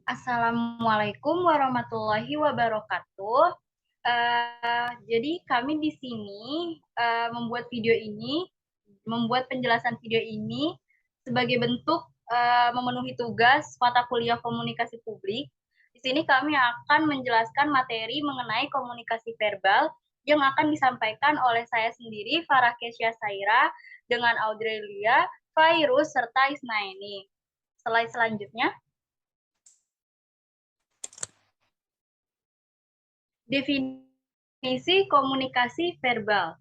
Assalamualaikum warahmatullahi wabarakatuh. Jadi kami di sini membuat penjelasan video ini sebagai bentuk memenuhi tugas mata kuliah komunikasi publik. Di sini kami akan menjelaskan materi mengenai komunikasi verbal yang akan disampaikan oleh saya sendiri, Farah Kesya Saira, dengan Audrelia, Fairuz, serta Isnaini. Slide selanjutnya. Definisi komunikasi verbal.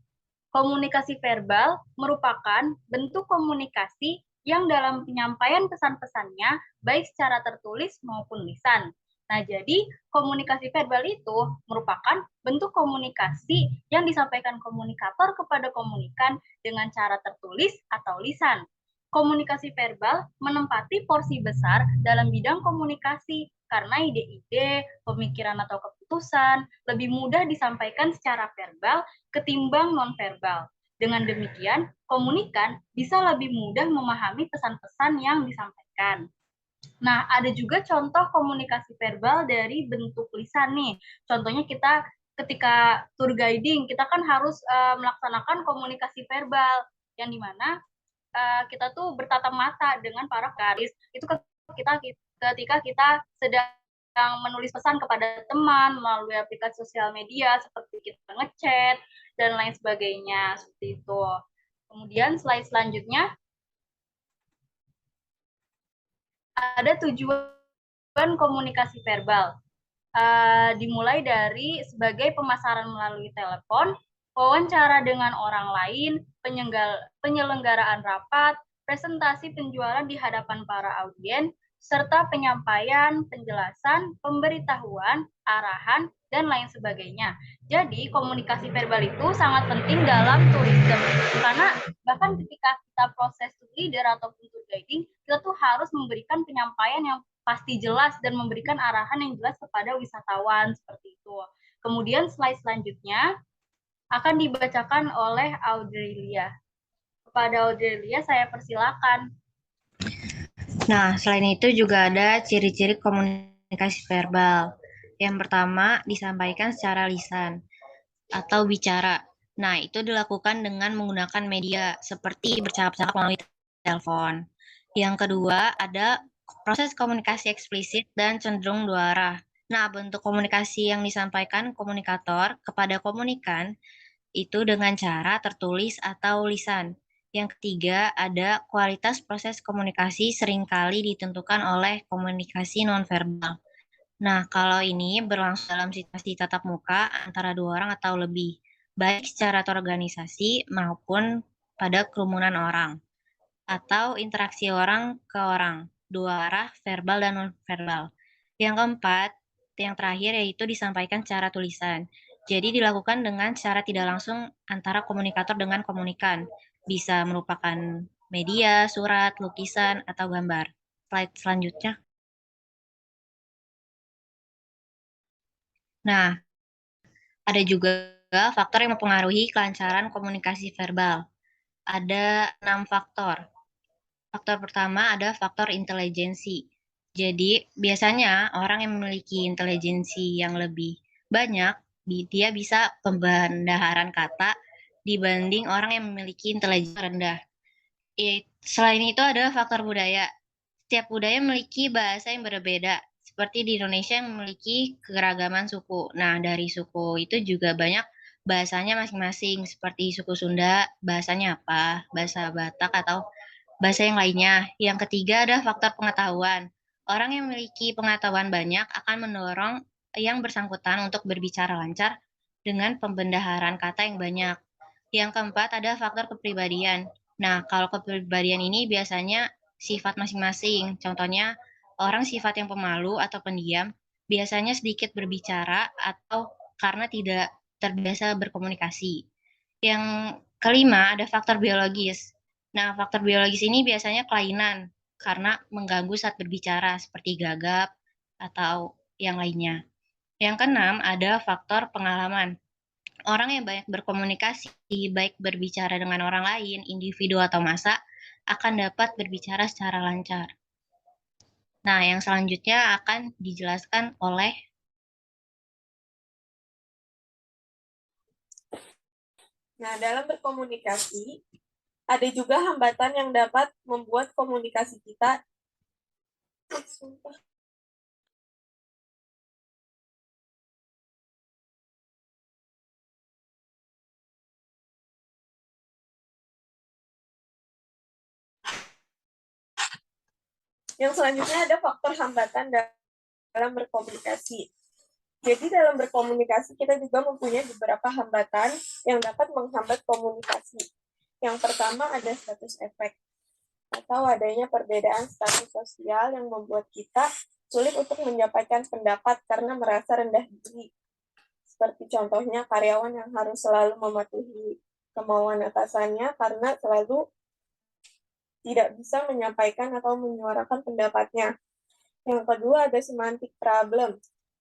Komunikasi verbal merupakan bentuk komunikasi yang dalam penyampaian pesan-pesannya baik secara tertulis maupun lisan. Nah, jadi komunikasi verbal itu merupakan bentuk komunikasi yang disampaikan komunikator kepada komunikan dengan cara tertulis atau lisan. Komunikasi verbal menempati porsi besar dalam bidang komunikasi karena ide-ide, pemikiran atau keputusan lebih mudah disampaikan secara verbal ketimbang nonverbal. Dengan demikian, komunikan bisa lebih mudah memahami pesan-pesan yang disampaikan. Nah, ada juga contoh komunikasi verbal dari bentuk lisan nih. Contohnya kita ketika tour guiding, kita kan harus melaksanakan komunikasi verbal yang dimana kita tuh bertatap mata dengan para garis. Itu ketika kita sedang menulis pesan kepada teman melalui aplikasi sosial media seperti kita ngechat dan lain sebagainya seperti itu. Kemudian slide selanjutnya ada tujuan komunikasi verbal. Dimulai dari sebagai pemasaran melalui telepon, wawancara dengan orang lain, penyelenggaraan rapat, presentasi penjualan di hadapan para audien, serta penyampaian, penjelasan, pemberitahuan, arahan, dan lain sebagainya. Jadi, komunikasi verbal itu sangat penting dalam tourism. Karena bahkan ketika kita proses tour leader ataupun tour guiding, kita tuh harus memberikan penyampaian yang pasti jelas dan memberikan arahan yang jelas kepada wisatawan seperti itu. Kemudian slide selanjutnya akan dibacakan oleh Audrelia. Kepada Audrelia saya persilakan. Nah, selain itu juga ada ciri-ciri komunikasi verbal. Yang pertama, disampaikan secara lisan atau bicara. Nah, itu dilakukan dengan menggunakan media seperti bercakap-cakap melalui telepon. Yang kedua, ada proses komunikasi eksplisit dan cenderung dua arah. Nah, bentuk komunikasi yang disampaikan komunikator kepada komunikan itu dengan cara tertulis atau lisan. Yang ketiga, ada kualitas proses komunikasi seringkali ditentukan oleh komunikasi nonverbal. Nah, kalau ini berlangsung dalam situasi tatap muka antara dua orang atau lebih, baik secara organisasi maupun pada kerumunan orang, atau interaksi orang ke orang, dua arah, verbal dan nonverbal. Yang keempat, yang terakhir yaitu disampaikan secara tulisan. Jadi dilakukan dengan cara tidak langsung antara komunikator dengan komunikan. Bisa merupakan media, surat, lukisan, atau gambar. Slide selanjutnya. Nah, ada juga faktor yang mempengaruhi kelancaran komunikasi verbal. Ada 6 faktor. Faktor pertama ada faktor intelijensi. Jadi, biasanya orang yang memiliki intelijensi yang lebih banyak, dia bisa pembendaharan kata dibanding orang yang memiliki intelijensi rendah. Selain itu ada faktor budaya. Setiap budaya memiliki bahasa yang berbeda. Seperti di Indonesia yang memiliki keragaman suku. Nah, dari suku itu juga banyak bahasanya masing-masing. Seperti suku Sunda, bahasanya apa? Bahasa Batak atau bahasa yang lainnya. Yang ketiga ada faktor pengetahuan. Orang yang memiliki pengetahuan banyak akan mendorong yang bersangkutan untuk berbicara lancar dengan pembendaharan kata yang banyak. Yang keempat ada faktor kepribadian. Nah, kalau kepribadian ini biasanya sifat masing-masing. Contohnya, orang sifat yang pemalu atau pendiam biasanya sedikit berbicara atau karena tidak terbiasa berkomunikasi. Yang kelima, ada faktor biologis. Nah, faktor biologis ini biasanya kelainan karena mengganggu saat berbicara seperti gagap atau yang lainnya. Yang keenam, ada faktor pengalaman. Orang yang banyak berkomunikasi, baik berbicara dengan orang lain, individu atau massa, akan dapat berbicara secara lancar. Nah, yang selanjutnya akan dijelaskan oleh Nah, dalam berkomunikasi, ada juga hambatan yang dapat membuat komunikasi kita Yang selanjutnya ada faktor hambatan dalam berkomunikasi. Jadi dalam berkomunikasi kita juga mempunyai beberapa hambatan yang dapat menghambat komunikasi. Yang pertama ada status efek atau adanya perbedaan status sosial yang membuat kita sulit untuk menyampaikan pendapat karena merasa rendah diri. Seperti contohnya karyawan yang harus selalu mematuhi kemauan atasannya karena selalu tidak bisa menyampaikan atau menyuarakan pendapatnya. Yang kedua ada semantic problem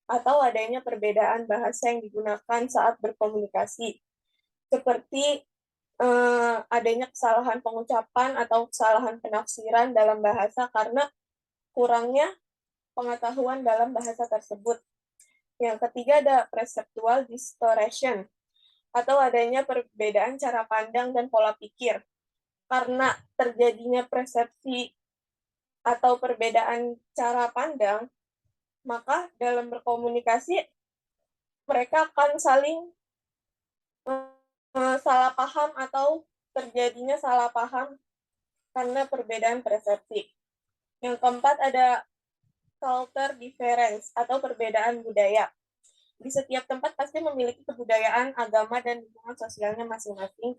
atau adanya perbedaan bahasa yang digunakan saat berkomunikasi. Seperti adanya kesalahan pengucapan atau kesalahan penafsiran dalam bahasa karena kurangnya pengetahuan dalam bahasa tersebut. Yang ketiga ada perceptual distortion atau adanya perbedaan cara pandang dan pola pikir. Karena terjadinya persepsi atau perbedaan cara pandang, maka dalam berkomunikasi mereka akan saling salah paham atau terjadinya salah paham karena perbedaan persepsi. Yang keempat ada culture difference atau perbedaan budaya. Di setiap tempat pasti memiliki kebudayaan, agama, dan lingkungan sosialnya masing-masing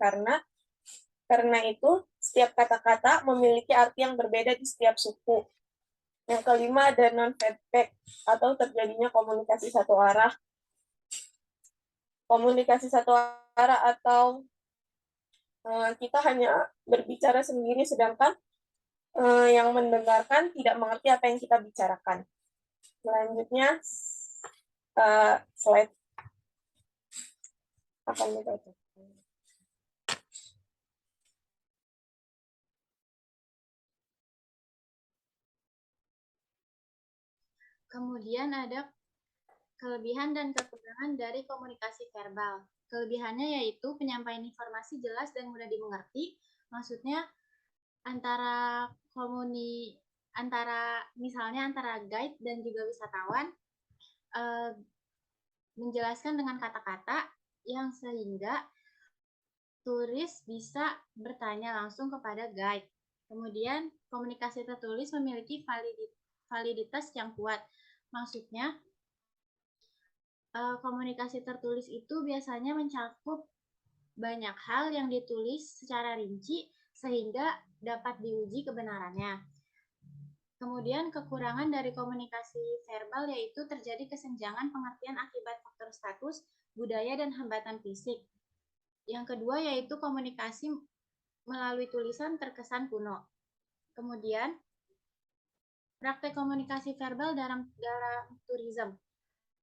karena itu setiap kata-kata memiliki arti yang berbeda di setiap suku. Yang kelima ada non-feedback atau terjadinya komunikasi satu arah. Komunikasi satu arah atau kita hanya berbicara sendiri sedangkan yang mendengarkan tidak mengerti apa yang kita bicarakan. Selanjutnya slide akan dibaca. Kemudian ada kelebihan dan kekurangan dari komunikasi verbal. Kelebihannya yaitu penyampaian informasi jelas dan mudah dimengerti. Maksudnya antara misalnya antara guide dan juga wisatawan menjelaskan dengan kata-kata yang sehingga turis bisa bertanya langsung kepada guide. Kemudian komunikasi tertulis memiliki validitas yang kuat. Maksudnya komunikasi tertulis itu biasanya mencakup banyak hal yang ditulis secara rinci sehingga dapat diuji kebenarannya. Kemudian kekurangan dari komunikasi verbal yaitu terjadi kesenjangan pengertian akibat faktor status, budaya, dan hambatan fisik. Yang kedua yaitu komunikasi melalui tulisan terkesan kuno. Kemudian praktek komunikasi verbal dalam tourism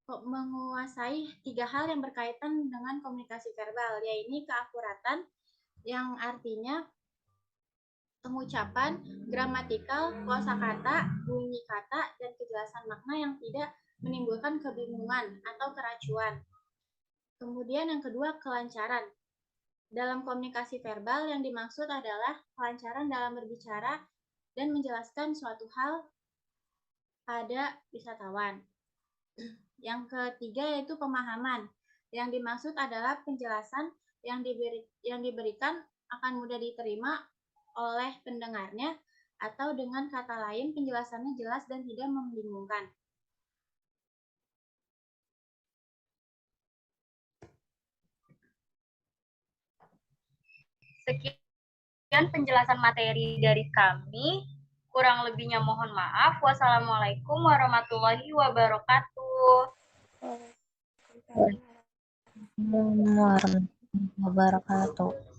menguasai 3 hal yang berkaitan dengan komunikasi verbal, yaitu keakuratan yang artinya pengucapan, gramatikal, kosakata, bunyi kata, dan kejelasan makna yang tidak menimbulkan kebingungan atau keracuan. Kemudian yang kedua, kelancaran. Dalam komunikasi verbal yang dimaksud adalah kelancaran dalam berbicara dan menjelaskan suatu hal pada wisatawan. Yang ketiga yaitu pemahaman. Yang dimaksud adalah penjelasan yang diberikan akan mudah diterima oleh pendengarnya atau dengan kata lain penjelasannya jelas dan tidak membingungkan. Sekian penjelasan materi dari kami. Kurang lebihnya mohon maaf. Wassalamualaikum warahmatullahi wabarakatuh. warahmatullahi wabarakatuh.